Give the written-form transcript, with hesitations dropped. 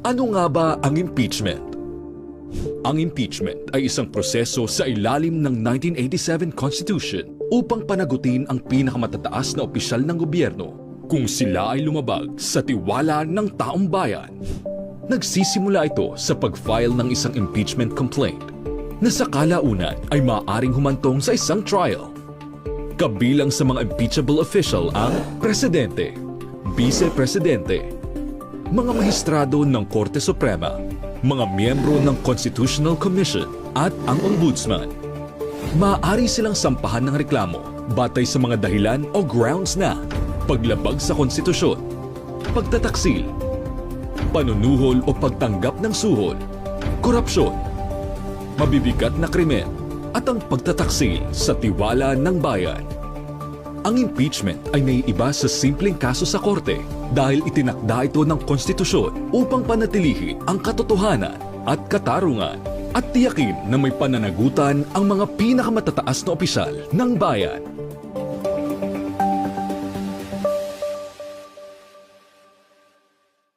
Ano nga ba ang impeachment? Ang impeachment ay isang proseso sa ilalim ng 1987 Constitution upang panagutin ang pinakamatataas na opisyal ng gobyerno kung sila ay lumabag sa tiwala ng taong bayan. Nagsisimula ito sa pag-file ng isang impeachment complaint na sa kalaunan ay maaaring humantong sa isang trial. Kabilang sa mga impeachable official ang presidente, vice-presidente, mga mahistrado ng Korte Suprema, mga miyembro ng Constitutional Commission at ang Ombudsman. Maaari silang sampahan ng reklamo batay sa mga dahilan o grounds na paglabag sa konstitusyon, pagtataksil, panunuhol o pagtanggap ng suhol, korupsyon, mabibigat na krimen at ang pagtataksil sa tiwala ng bayan. Ang impeachment ay naiiba sa simpleng kaso sa korte dahil itinakda ito ng konstitusyon upang panatilihin ang katotohanan at katarungan at tiyakin na may pananagutan ang mga pinakamatataas na opisyal ng bayan.